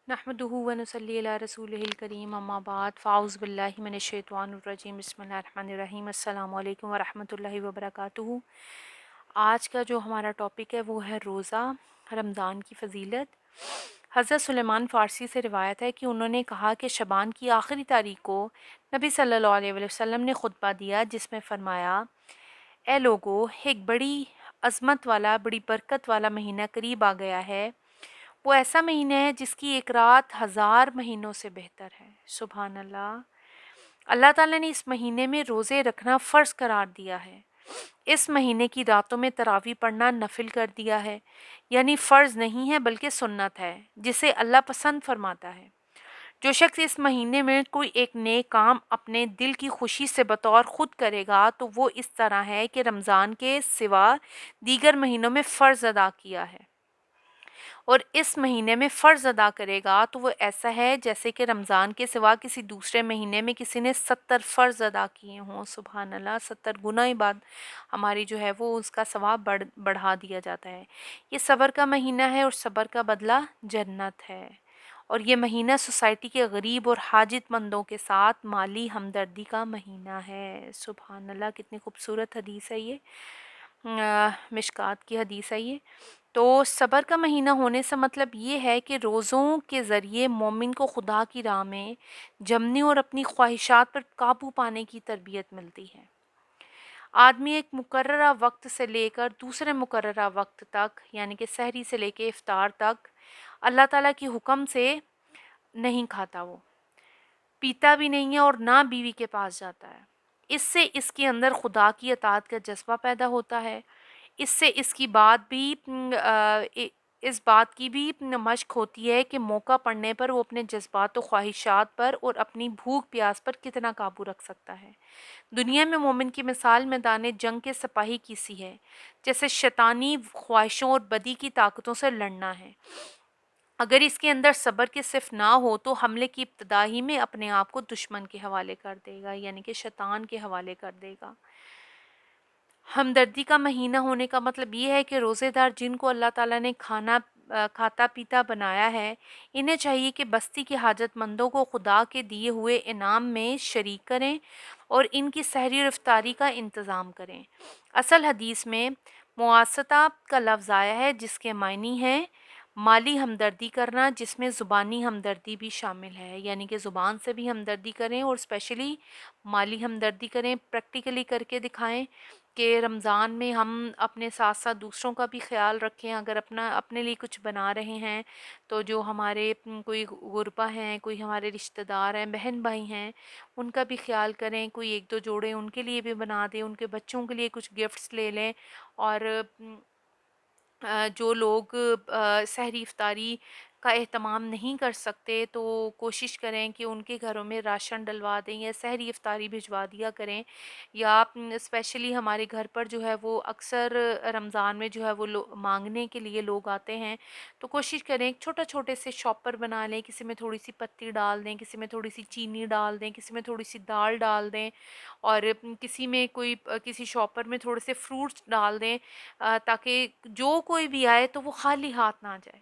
नहमदुहु व नसल्ली अला रसूलिहिल करीम अम्मा बाद फ़ाउज़ु बिल्लाहि मिनश्शैतानिर रजीम बिस्मिल्लाहिर रहमानिर रहीम अस्सलामु अलैकुम व रहमतुल्लाहि व बरकातुहू। आज का जो हमारा टॉपिक है वो है रोज़ा, रमज़ान की फ़जीलत। हज़रत सुलेमान फ़ारसी से रिवायत है कि उन्होंने कहा कि शबान की आखिरी तारीख को नबी सल्लल्लाहु अलैहि वसल्लम ने खुतबा दिया जिसमें फ़रमाया, ए लोगो, एक बड़ी अज़मत वाला, बड़ी बरकत वाला महीना करीब आ गया है। वो ऐसा महीना है जिसकी एक रात 1000 महीनों से बेहतर है। सुभान अल्लाह। अल्लाह ताला ने इस महीने में रोज़े रखना फ़र्ज़ करार दिया है। इस महीने की रातों में तरावी पढ़ना नफिल कर दिया है, यानी फ़र्ज़ नहीं है बल्कि सुन्नत है, जिसे अल्लाह पसंद फरमाता है। जो शख्स इस महीने में कोई एक नेक काम अपने दिल की खुशी से बतौर खुद करेगा तो वो इस तरह है कि रमज़ान के सिवा दीगर महीनों में फ़र्ज़ अदा किया है, और इस महीने में फ़र्ज़ अदा करेगा तो वो ऐसा है जैसे कि रमज़ान के सिवा किसी दूसरे महीने में किसी ने 70 फ़र्ज़ अदा किए हों। सुभान अल्लाह। 70 गुना ही बाद हमारी जो है वो उसका सवाब बढ़ा दिया जाता है। ये सब्र का महीना है और सब्र का बदला जन्नत है। और ये महीना सोसाइटी के गरीब और हाजतमंदों के साथ माली हमदर्दी का महीना है। सुभान अल्लाह। कितनी खूबसूरत हदीस है ये, मिशकात की हदीस है ये। तो सब्र का महीना होने से मतलब ये है कि रोज़ों के ज़रिए मोमिन को खुदा की राह में जमने और अपनी ख्वाहिशात पर काबू पाने की तरबियत मिलती है। आदमी एक मुकर्ररा वक्त से लेकर दूसरे मुकर्ररा वक्त तक, यानी कि सहरी से लेकर इफ्तार तक, अल्लाह ताला की हुक्म से नहीं खाता, वो पीता भी नहीं है और ना बीवी के पास जाता है। इससे इसके अंदर खुदा की अताअत का जज्बा पैदा होता है। इससे इसकी बात भी इस बात की भी मशक होती है कि मौका पड़ने पर वो अपने जज्बात और ख्वाहिशात पर और अपनी भूख प्यास पर कितना काबू रख सकता है। दुनिया में मोमिन की मिसाल मैदान जंग के सिपाही की सी है, जैसे शैतानी ख्वाहिशों और बदी की ताकतों से लड़ना है। अगर इसके अंदर सब्र की सिर्फ ना हो तो हमले की इब्तदा ही में अपने आप को दुश्मन के हवाले कर देगा, यानी कि शैतान के हवाले कर देगा। हमदर्दी का महीना होने का मतलब ये है कि रोज़ेदार जिनको अल्लाह ताला ने खाता पीता बनाया है, इन्हें चाहिए कि बस्ती के हाजतमंदों को खुदा के दिए हुए इनाम में शरीक करें और इनकी सहरी और इफ्तारी का इंतज़ाम करें। असल हदीस में मुआसता का लफ्ज़ आया है जिसके मायनी है माली हमदर्दी करना, जिसमें ज़ुबानी हमदर्दी भी शामिल है, यानी कि ज़ुबान से भी हमदर्दी करें और स्पेशली माली हमदर्दी करें। प्रैक्टिकली करके दिखाएं कि रमज़ान में हम अपने साथ साथ दूसरों का भी ख्याल रखें। अगर अपने लिए कुछ बना रहे हैं तो जो हमारे कोई गुरबा हैं, कोई हमारे रिश्तेदार हैं, बहन भाई हैं, उनका भी ख्याल करें। कोई एक दो जोड़े उनके लिए भी बना दें, उनके बच्चों के लिए कुछ गिफ्ट्स ले लें। और जो लोग सहरी इफ्तारी का एहतमाम नहीं कर सकते तो कोशिश करें कि उनके घरों में राशन डलवा दें या सहरी इफ्तारी भिजवा दिया करें। या स्पेशली हमारे घर पर जो है वो अक्सर रमज़ान में जो है वो मांगने के लिए लोग आते हैं, तो कोशिश करें छोटा छोटे से शॉपर बना लें। किसी में थोड़ी सी पत्ती डाल दें, किसी में थोड़ी सी चीनी डाल दें, किसी में थोड़ी सी दाल डाल दें, और किसी में किसी शॉपर में थोड़े से फ्रूट्स डाल दें, ताकि जो कोई भी आए तो वो खाली हाथ ना जाए।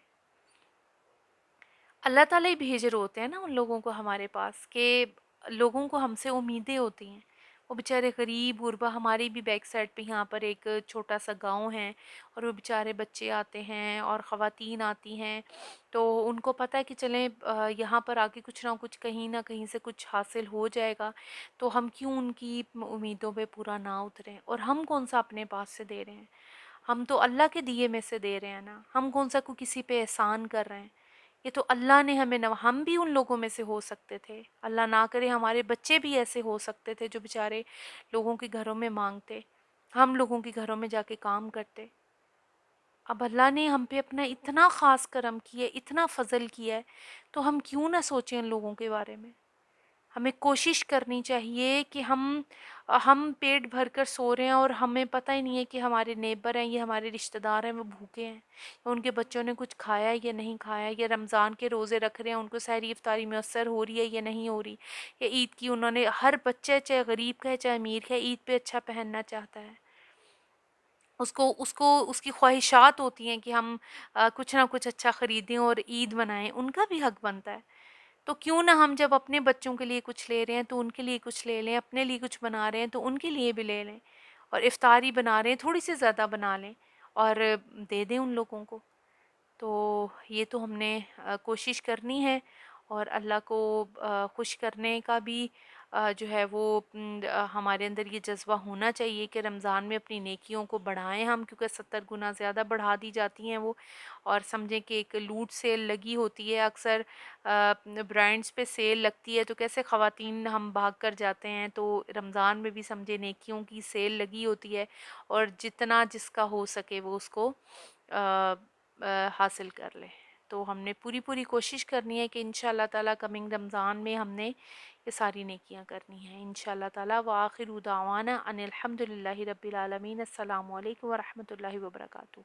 अल्लाह ताला ही भेज रहे होते हैं ना उन लोगों को हमारे पास, कि लोगों को हमसे उम्मीदें होती हैं। वो बेचारे गरीब गुरबा, हमारी भी बैक साइड पे यहाँ पर एक छोटा सा गांव है, और वो बेचारे बच्चे आते हैं और ख़वातीन आती हैं, तो उनको पता है कि चलें यहाँ पर आके कुछ ना कहीं से कुछ हासिल हो जाएगा, तो हम क्यों उनकी उम्मीदों पे पूरा ना उतरें। और हम कौन सा अपने पास से दे रहे हैं, हम तो अल्लाह के दिए में से दे रहे हैं ना। हम कौन सा को किसी पे एहसान कर रहे हैं, ये तो अल्लाह ने हमें हम भी उन लोगों में से हो सकते थे। अल्लाह ना करे हमारे बच्चे भी ऐसे हो सकते थे जो बेचारे लोगों के घरों में मांगते, हम लोगों के घरों में जाके काम करते। अब अल्लाह ने हम पे अपना इतना ख़ास करम किया, इतना फ़ज़ल किया है, तो हम क्यों ना सोचें उन लोगों के बारे में। हमें कोशिश करनी चाहिए कि हम पेट भर कर सो रहे हैं और हमें पता ही नहीं है कि हमारे नेबर हैं, ये हमारे रिश्तेदार हैं, वो भूखे हैं, या उनके बच्चों ने कुछ खाया है या नहीं खाया, या रमज़ान के रोज़े रख रहे हैं, उनको सहरी इफ्तारी मैसर हो रही है या नहीं हो रही, या ईद की उन्होंने, हर बच्चा चाहे गरीब का है चाहे अमीर का है, ईद पे अच्छा पहनना चाहता है। اس کی خواہشات ہوتی ہیں کہ ہم کچھ نہ کچھ اچھا خریدیں اور عید منائیں، ان کا بھی حق بنتا ہے۔ تو کیوں نہ ہم جب اپنے بچوں کے لیے کچھ لے رہے ہیں تو ان کے لیے کچھ لے لیں، اپنے لیے کچھ بنا رہے ہیں تو ان کے لیے بھی لے لیں، اور افطاری بنا رہے ہیں تھوڑی سی زیادہ بنا لیں اور دے دیں ان لوگوں کو۔ تو یہ تو ہم نے کوشش کرنی ہے، اور اللہ کو خوش کرنے کا بھی جو ہے وہ ہمارے اندر یہ جذبہ ہونا چاہیے کہ رمضان میں اپنی نیکیوں کو بڑھائیں ہم، کیونکہ 70 گنا زیادہ بڑھا دی جاتی ہیں وہ۔ اور سمجھیں کہ ایک لوٹ سیل لگی ہوتی ہے، اکثر برانڈز پہ سیل لگتی ہے تو کیسے خواتین ہم بھاگ کر جاتے ہیں، تو رمضان میں بھی سمجھے نیکیوں کی سیل لگی ہوتی ہے، اور جتنا جس کا ہو سکے وہ اس کو حاصل کر لے۔ تو ہم نے پوری کوشش کرنی ہے کہ انشاءاللہ تعالیٰ کمنگ رمضان میں ہم نے یہ ساری نیکیاں کرنی ہیں انشاءاللہ تعالیٰ۔ وآخر دعوانا ان الحمد للہ رب العالمین۔ السلام علیکم ورحمۃ اللہ وبرکاتہ۔